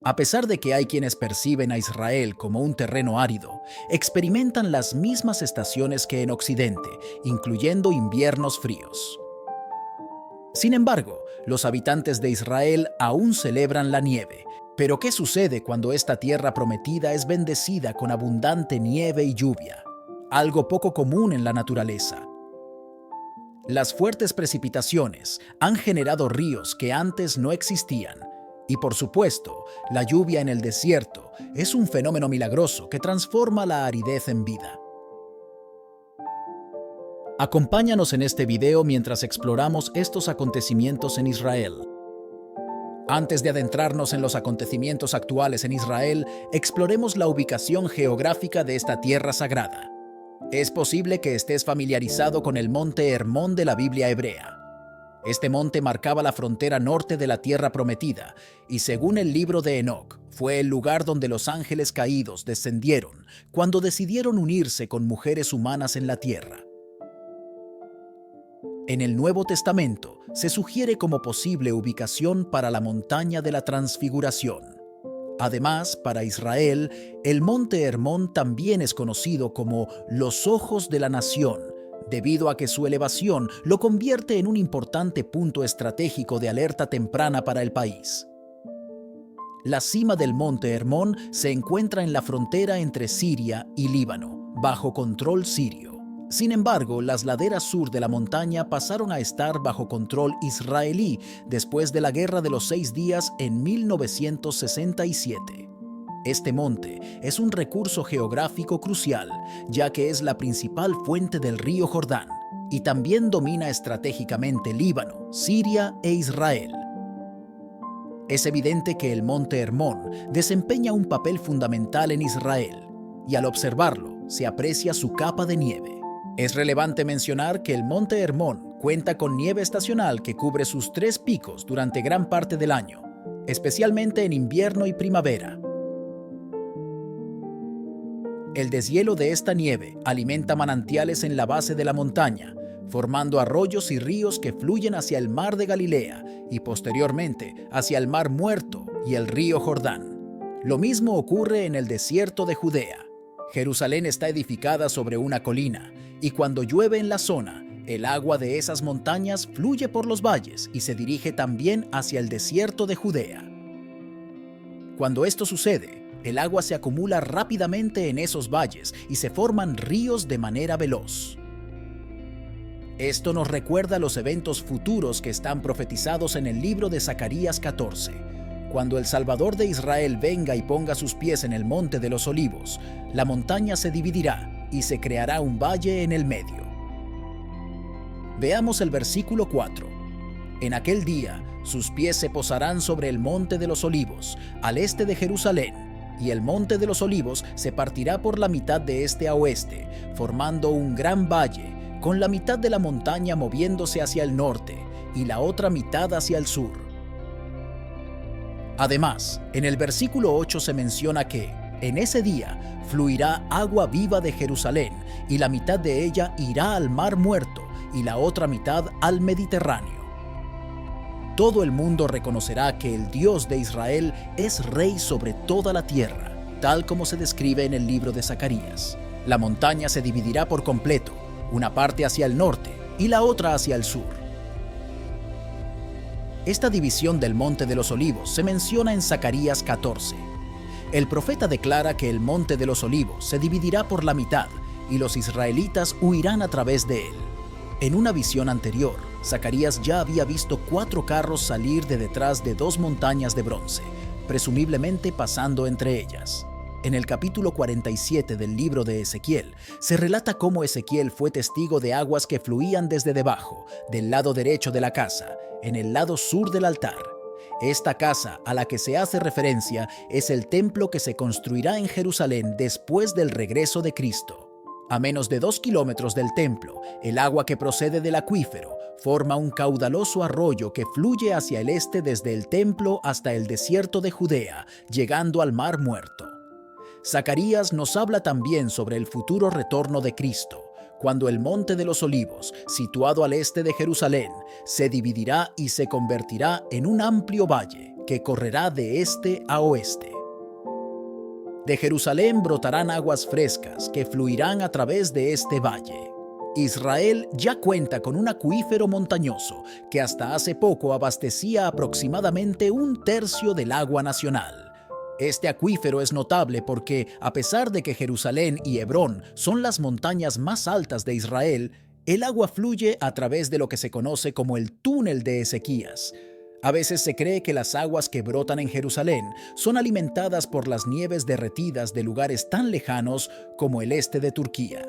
A pesar de que hay quienes perciben a Israel como un terreno árido, experimentan las mismas estaciones que en Occidente, incluyendo inviernos fríos. Sin embargo, los habitantes de Israel aún celebran la nieve. Pero ¿qué sucede cuando esta tierra prometida es bendecida con abundante nieve y lluvia? Algo poco común en la naturaleza. Las fuertes precipitaciones han generado ríos que antes no existían. Y por supuesto, la lluvia en el desierto es un fenómeno milagroso que transforma la aridez en vida. Acompáñanos en este video mientras exploramos estos acontecimientos en Israel. Antes de adentrarnos en los acontecimientos actuales en Israel, exploremos la ubicación geográfica de esta tierra sagrada. Es posible que estés familiarizado con el monte Hermón de la Biblia hebrea. Este monte marcaba la frontera norte de la tierra prometida y, según el libro de Enoc, fue el lugar donde los ángeles caídos descendieron cuando decidieron unirse con mujeres humanas en la tierra. En el Nuevo Testamento se sugiere como posible ubicación para la montaña de la Transfiguración. Además, para Israel, el monte Hermón también es conocido como los ojos de la nación, debido a que su elevación lo convierte en un importante punto estratégico de alerta temprana para el país. La cima del monte Hermón se encuentra en la frontera entre Siria y Líbano, bajo control sirio. Sin embargo, las laderas sur de la montaña pasaron a estar bajo control israelí después de la Guerra de los 6 Días en 1967. Este monte es un recurso geográfico crucial, ya que es la principal fuente del río Jordán y también domina estratégicamente Líbano, Siria e Israel. Es evidente que el monte Hermón desempeña un papel fundamental en Israel, y al observarlo se aprecia su capa de nieve. Es relevante mencionar que el monte Hermón cuenta con nieve estacional que cubre sus 3 picos durante gran parte del año, especialmente en invierno y primavera. El deshielo de esta nieve alimenta manantiales en la base de la montaña, formando arroyos y ríos que fluyen hacia el mar de Galilea y posteriormente hacia el mar Muerto y el río Jordán. Lo mismo ocurre en el desierto de Judea. Jerusalén está edificada sobre una colina, y cuando llueve en la zona, el agua de esas montañas fluye por los valles y se dirige también hacia el desierto de Judea. Cuando esto sucede, el agua se acumula rápidamente en esos valles y se forman ríos de manera veloz. Esto nos recuerda los eventos futuros que están profetizados en el libro de Zacarías 14. Cuando el Salvador de Israel venga y ponga sus pies en el monte de los olivos, la montaña se dividirá y se creará un valle en el medio. Veamos el versículo 4. En aquel día, sus pies se posarán sobre el monte de los olivos, al este de Jerusalén, y el monte de los olivos se partirá por la mitad de este a oeste, formando un gran valle, con la mitad de la montaña moviéndose hacia el norte y la otra mitad hacia el sur. Además, en el versículo 8 se menciona que, en ese día, fluirá agua viva de Jerusalén, y la mitad de ella irá al mar Muerto, y la otra mitad al Mediterráneo. Todo el mundo reconocerá que el Dios de Israel es rey sobre toda la tierra, tal como se describe en el libro de Zacarías. La montaña se dividirá por completo, una parte hacia el norte y la otra hacia el sur. Esta división del Monte de los Olivos se menciona en Zacarías 14. El profeta declara que el Monte de los Olivos se dividirá por la mitad y los israelitas huirán a través de él. En una visión anterior, Zacarías ya había visto 4 carros salir de detrás de 2 montañas de bronce, presumiblemente pasando entre ellas. En el capítulo 47 del libro de Ezequiel, se relata cómo Ezequiel fue testigo de aguas que fluían desde debajo, del lado derecho de la casa, en el lado sur del altar. Esta casa a la que se hace referencia es el templo que se construirá en Jerusalén después del regreso de Cristo. A menos de 2 kilómetros del templo, el agua que procede del acuífero forma un caudaloso arroyo que fluye hacia el este desde el templo hasta el desierto de Judea, llegando al mar Muerto. Zacarías nos habla también sobre el futuro retorno de Cristo, cuando el Monte de los Olivos, situado al este de Jerusalén, se dividirá y se convertirá en un amplio valle que correrá de este a oeste. De Jerusalén brotarán aguas frescas que fluirán a través de este valle. Israel ya cuenta con un acuífero montañoso que hasta hace poco abastecía aproximadamente un tercio del agua nacional. Este acuífero es notable porque, a pesar de que Jerusalén y Hebrón son las montañas más altas de Israel, el agua fluye a través de lo que se conoce como el túnel de Ezequías. A veces se cree que las aguas que brotan en Jerusalén son alimentadas por las nieves derretidas de lugares tan lejanos como el este de Turquía.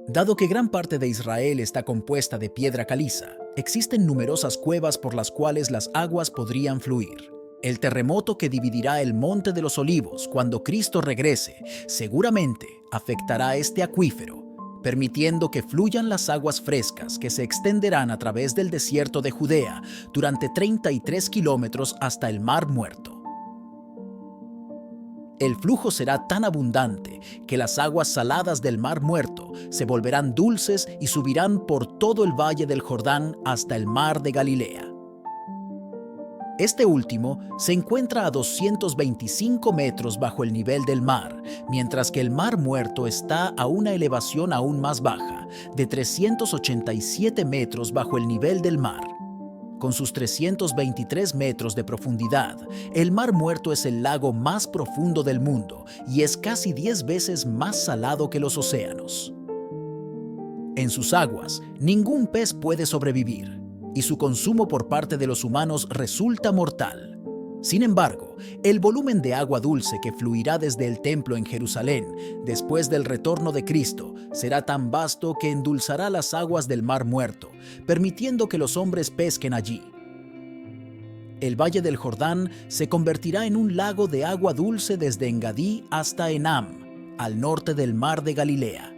Dado que gran parte de Israel está compuesta de piedra caliza, existen numerosas cuevas por las cuales las aguas podrían fluir. El terremoto que dividirá el Monte de los Olivos cuando Cristo regrese seguramente afectará este acuífero, permitiendo que fluyan las aguas frescas que se extenderán a través del desierto de Judea durante 33 kilómetros hasta el Mar Muerto. El flujo será tan abundante que las aguas saladas del Mar Muerto se volverán dulces y subirán por todo el valle del Jordán hasta el Mar de Galilea. Este último se encuentra a 225 metros bajo el nivel del mar, mientras que el Mar Muerto está a una elevación aún más baja, de 387 metros bajo el nivel del mar. Con sus 323 metros de profundidad, el Mar Muerto es el lago más profundo del mundo y es casi 10 veces más salado que los océanos. En sus aguas, ningún pez puede sobrevivir, y su consumo por parte de los humanos resulta mortal. Sin embargo, el volumen de agua dulce que fluirá desde el templo en Jerusalén después del retorno de Cristo será tan vasto que endulzará las aguas del Mar Muerto, permitiendo que los hombres pesquen allí. El valle del Jordán se convertirá en un lago de agua dulce desde Engadí hasta Enam, al norte del Mar de Galilea.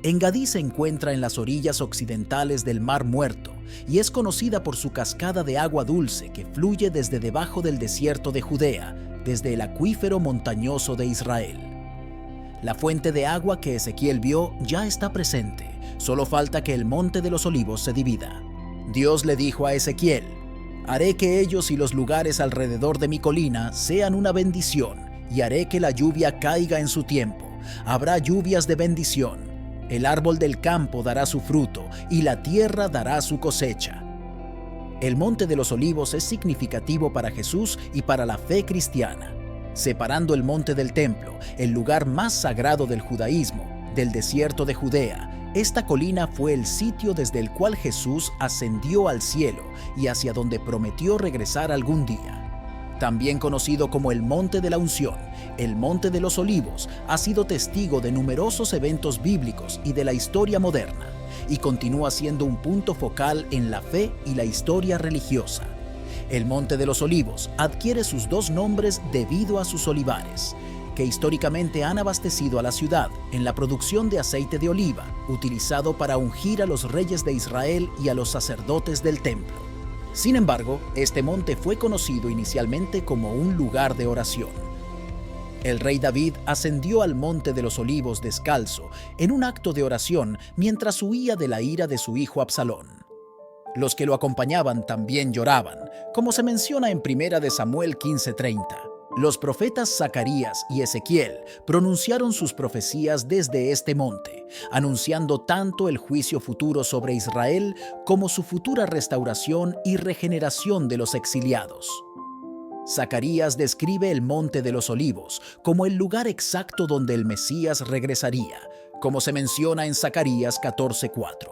Engadí se encuentra en las orillas occidentales del Mar Muerto y es conocida por su cascada de agua dulce que fluye desde debajo del desierto de Judea, desde el acuífero montañoso de Israel. La fuente de agua que Ezequiel vio ya está presente, solo falta que el Monte de los Olivos se divida. Dios le dijo a Ezequiel: «Haré que ellos y los lugares alrededor de mi colina sean una bendición, y haré que la lluvia caiga en su tiempo. Habrá lluvias de bendición. El árbol del campo dará su fruto, y la tierra dará su cosecha». El Monte de los Olivos es significativo para Jesús y para la fe cristiana. Separando el monte del templo, el lugar más sagrado del judaísmo, del desierto de Judea, esta colina fue el sitio desde el cual Jesús ascendió al cielo y hacia donde prometió regresar algún día. También conocido como el Monte de la Unción, el Monte de los Olivos ha sido testigo de numerosos eventos bíblicos y de la historia moderna, y continúa siendo un punto focal en la fe y la historia religiosa. El Monte de los Olivos adquiere sus dos nombres debido a sus olivares, que históricamente han abastecido a la ciudad en la producción de aceite de oliva, utilizado para ungir a los reyes de Israel y a los sacerdotes del templo. Sin embargo, este monte fue conocido inicialmente como un lugar de oración. El rey David ascendió al Monte de los Olivos descalzo en un acto de oración mientras huía de la ira de su hijo Absalón. Los que lo acompañaban también lloraban, como se menciona en 1 Samuel 15:30. Los profetas Zacarías y Ezequiel pronunciaron sus profecías desde este monte, anunciando tanto el juicio futuro sobre Israel como su futura restauración y regeneración de los exiliados. Zacarías describe el Monte de los Olivos como el lugar exacto donde el Mesías regresaría, como se menciona en Zacarías 14:4.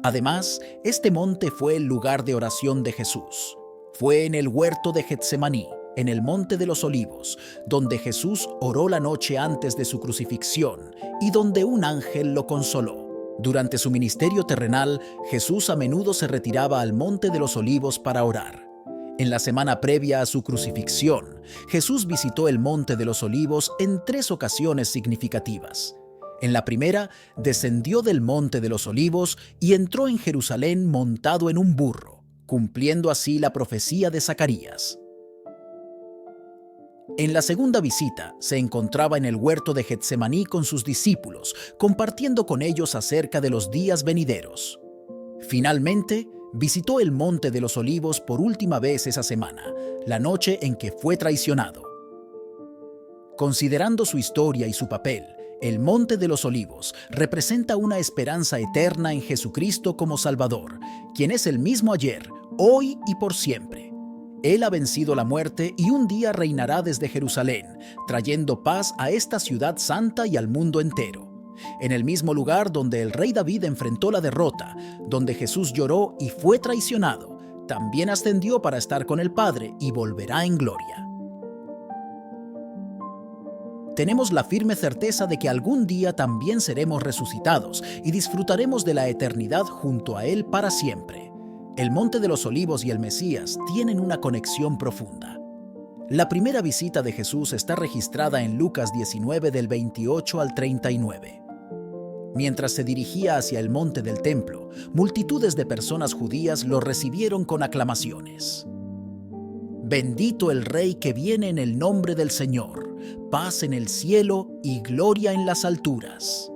Además, este monte fue el lugar de oración de Jesús. Fue en el huerto de Getsemaní, en el Monte de los Olivos, donde Jesús oró la noche antes de su crucifixión y donde un ángel lo consoló. Durante su ministerio terrenal, Jesús a menudo se retiraba al Monte de los Olivos para orar. En la semana previa a su crucifixión, Jesús visitó el Monte de los Olivos en 3 ocasiones significativas. En la primera, descendió del Monte de los Olivos y entró en Jerusalén montado en un burro, cumpliendo así la profecía de Zacarías. En la segunda visita, se encontraba en el huerto de Getsemaní con sus discípulos, compartiendo con ellos acerca de los días venideros. Finalmente, visitó el Monte de los Olivos por última vez esa semana, la noche en que fue traicionado. Considerando su historia y su papel, el Monte de los Olivos representa una esperanza eterna en Jesucristo como Salvador, quien es el mismo ayer, hoy y por siempre. Él ha vencido la muerte y un día reinará desde Jerusalén, trayendo paz a esta ciudad santa y al mundo entero. En el mismo lugar donde el rey David enfrentó la derrota, donde Jesús lloró y fue traicionado, también ascendió para estar con el Padre y volverá en gloria. Tenemos la firme certeza de que algún día también seremos resucitados y disfrutaremos de la eternidad junto a Él para siempre. El Monte de los Olivos y el Mesías tienen una conexión profunda. La primera visita de Jesús está registrada en Lucas 19 del 28 al 39. Mientras se dirigía hacia el monte del templo, multitudes de personas judías lo recibieron con aclamaciones. Bendito el Rey que viene en el nombre del Señor, paz en el cielo y gloria en las alturas.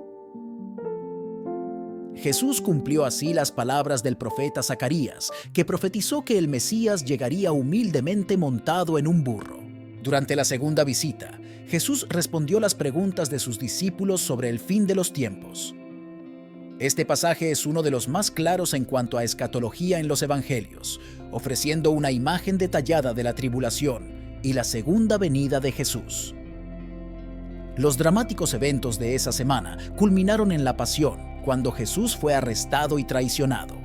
Jesús cumplió así las palabras del profeta Zacarías, que profetizó que el Mesías llegaría humildemente montado en un burro. Durante la segunda visita, Jesús respondió las preguntas de sus discípulos sobre el fin de los tiempos. Este pasaje es uno de los más claros en cuanto a escatología en los evangelios, ofreciendo una imagen detallada de la tribulación y la segunda venida de Jesús. Los dramáticos eventos de esa semana culminaron en la pasión, cuando Jesús fue arrestado y traicionado.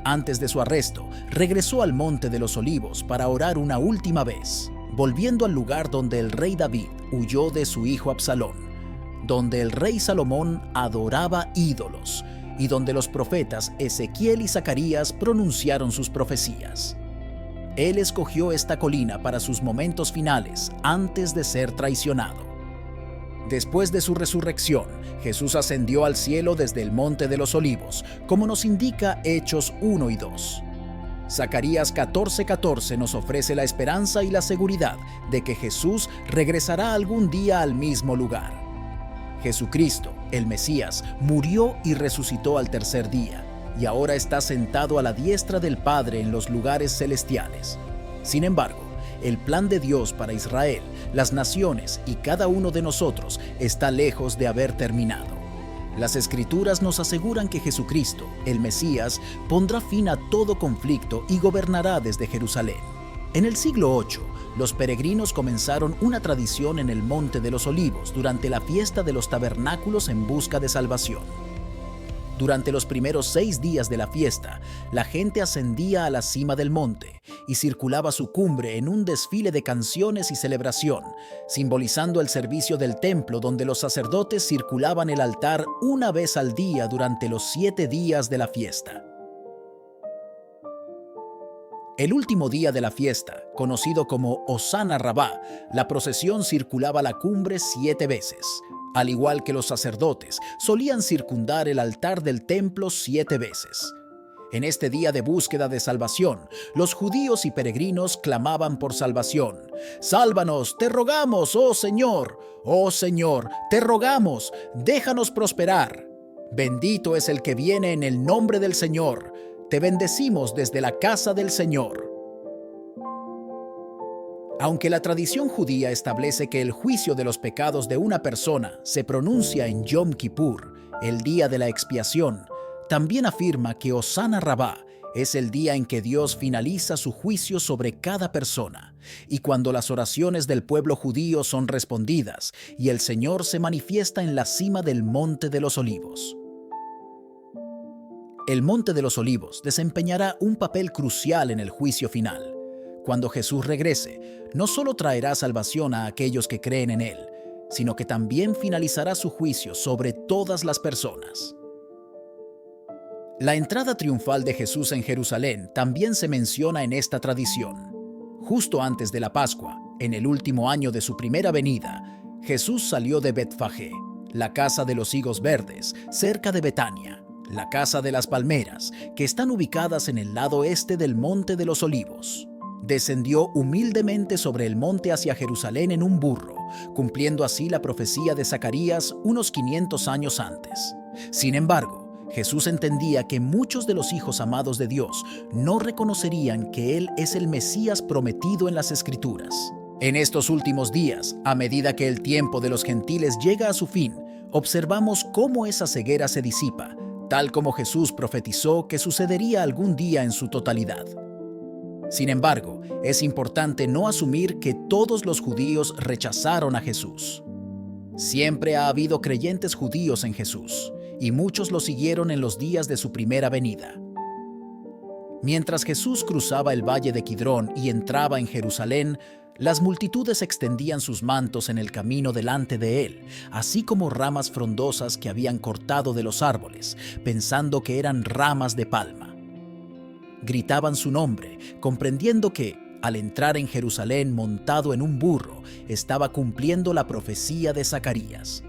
Antes de su arresto, regresó al Monte de los Olivos para orar una última vez, volviendo al lugar donde el rey David huyó de su hijo Absalón, donde el rey Salomón adoraba ídolos y donde los profetas Ezequiel y Zacarías pronunciaron sus profecías. Él escogió esta colina para sus momentos finales antes de ser traicionado. Después de su resurrección, Jesús ascendió al cielo desde el Monte de los Olivos, como nos indica Hechos 1 y 2. Zacarías 14:14 nos ofrece la esperanza y la seguridad de que Jesús regresará algún día al mismo lugar. Jesucristo, el Mesías, murió y resucitó al tercer día, y ahora está sentado a la diestra del Padre en los lugares celestiales. Sin embargo, el plan de Dios para Israel, las naciones y cada uno de nosotros está lejos de haber terminado. Las Escrituras nos aseguran que Jesucristo, el Mesías, pondrá fin a todo conflicto y gobernará desde Jerusalén. En el siglo VIII, los peregrinos comenzaron una tradición en el Monte de los Olivos durante la fiesta de los tabernáculos en busca de salvación. Durante los primeros 6 días de la fiesta, la gente ascendía a la cima del monte y circulaba su cumbre en un desfile de canciones y celebración, simbolizando el servicio del templo donde los sacerdotes circulaban el altar una vez al día durante los 7 días de la fiesta. El último día de la fiesta, conocido como Hosana Rabá, la procesión circulaba la cumbre 7 veces. Al igual que los sacerdotes, solían circundar el altar del templo 7 veces. En este día de búsqueda de salvación, los judíos y peregrinos clamaban por salvación. «Sálvanos, te rogamos, oh Señor! ¡Oh Señor, te rogamos, déjanos prosperar! Bendito es el que viene en el nombre del Señor. Te bendecimos desde la casa del Señor». Aunque la tradición judía establece que el juicio de los pecados de una persona se pronuncia en Yom Kippur, el día de la expiación, también afirma que Hosana Rabá es el día en que Dios finaliza su juicio sobre cada persona, y cuando las oraciones del pueblo judío son respondidas y el Señor se manifiesta en la cima del Monte de los Olivos. El Monte de los Olivos desempeñará un papel crucial en el juicio final. Cuando Jesús regrese, no solo traerá salvación a aquellos que creen en Él, sino que también finalizará su juicio sobre todas las personas. La entrada triunfal de Jesús en Jerusalén también se menciona en esta tradición. Justo antes de la Pascua, en el último año de su primera venida, Jesús salió de Betfagé, la casa de los higos verdes, cerca de Betania, la casa de las palmeras, que están ubicadas en el lado este del Monte de los Olivos. Descendió humildemente sobre el monte hacia Jerusalén en un burro, cumpliendo así la profecía de Zacarías unos 500 años antes. Sin embargo, Jesús entendía que muchos de los hijos amados de Dios no reconocerían que Él es el Mesías prometido en las Escrituras. En estos últimos días, a medida que el tiempo de los gentiles llega a su fin, observamos cómo esa ceguera se disipa, tal como Jesús profetizó que sucedería algún día en su totalidad. Sin embargo, es importante no asumir que todos los judíos rechazaron a Jesús. Siempre ha habido creyentes judíos en Jesús, y muchos lo siguieron en los días de su primera venida. Mientras Jesús cruzaba el valle de Kidrón y entraba en Jerusalén, las multitudes extendían sus mantos en el camino delante de él, así como ramas frondosas que habían cortado de los árboles, pensando que eran ramas de palma. Gritaban su nombre, comprendiendo que, al entrar en Jerusalén montado en un burro, estaba cumpliendo la profecía de Zacarías.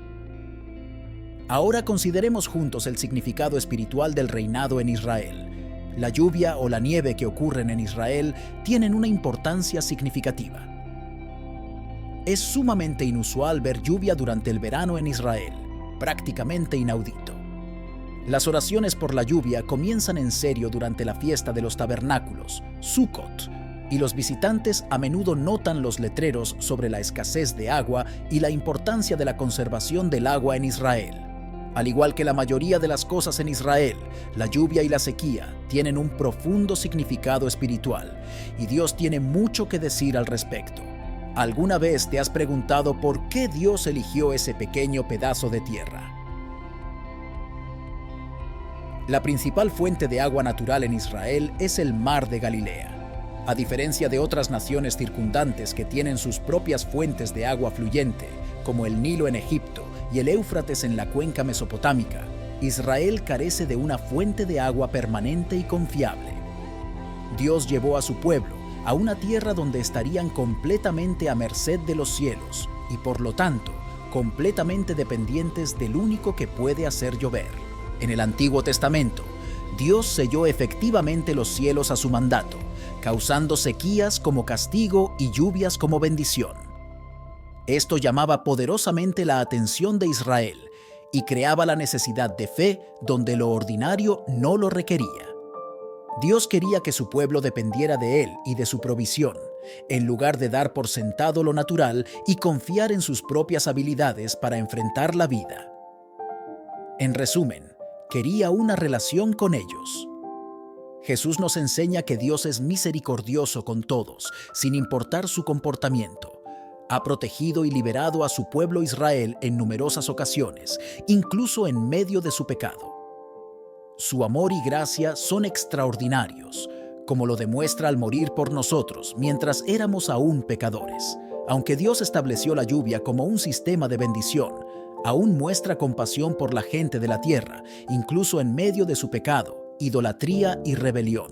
Ahora consideremos juntos el significado espiritual del reinado en Israel. La lluvia o la nieve que ocurren en Israel tienen una importancia significativa. Es sumamente inusual ver lluvia durante el verano en Israel, prácticamente inaudito. Las oraciones por la lluvia comienzan en serio durante la fiesta de los tabernáculos, Sukkot, y los visitantes a menudo notan los letreros sobre la escasez de agua y la importancia de la conservación del agua en Israel. Al igual que la mayoría de las cosas en Israel, la lluvia y la sequía tienen un profundo significado espiritual, y Dios tiene mucho que decir al respecto. ¿Alguna vez te has preguntado por qué Dios eligió ese pequeño pedazo de tierra? La principal fuente de agua natural en Israel es el Mar de Galilea. A diferencia de otras naciones circundantes que tienen sus propias fuentes de agua fluyente, como el Nilo en Egipto y el Éufrates en la cuenca mesopotámica, Israel carece de una fuente de agua permanente y confiable. Dios llevó a su pueblo a una tierra donde estarían completamente a merced de los cielos y, por lo tanto, completamente dependientes del único que puede hacer llover. En el Antiguo Testamento, Dios selló efectivamente los cielos a su mandato, causando sequías como castigo y lluvias como bendición. Esto llamaba poderosamente la atención de Israel y creaba la necesidad de fe donde lo ordinario no lo requería. Dios quería que su pueblo dependiera de Él y de su provisión, en lugar de dar por sentado lo natural y confiar en sus propias habilidades para enfrentar la vida. En resumen, quería una relación con ellos. Jesús nos enseña que Dios es misericordioso con todos, sin importar su comportamiento. Ha protegido y liberado a su pueblo Israel en numerosas ocasiones, incluso en medio de su pecado. Su amor y gracia son extraordinarios, como lo demuestra al morir por nosotros mientras éramos aún pecadores. Aunque Dios estableció la lluvia como un sistema de bendición, aún muestra compasión por la gente de la tierra, incluso en medio de su pecado, idolatría y rebelión.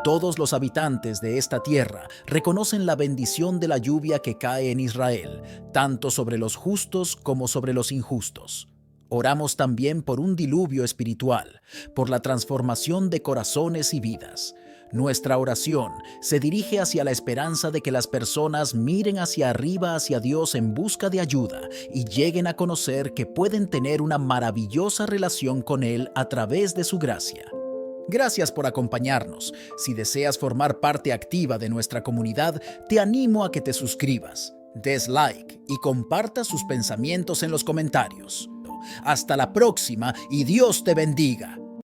Todos los habitantes de esta tierra reconocen la bendición de la lluvia que cae en Israel, tanto sobre los justos como sobre los injustos. Oramos también por un diluvio espiritual, por la transformación de corazones y vidas. Nuestra oración se dirige hacia la esperanza de que las personas miren hacia arriba hacia Dios en busca de ayuda y lleguen a conocer que pueden tener una maravillosa relación con Él a través de su gracia. Gracias por acompañarnos. Si deseas formar parte activa de nuestra comunidad, te animo a que te suscribas, des like y compartas sus pensamientos en los comentarios. Hasta la próxima y Dios te bendiga.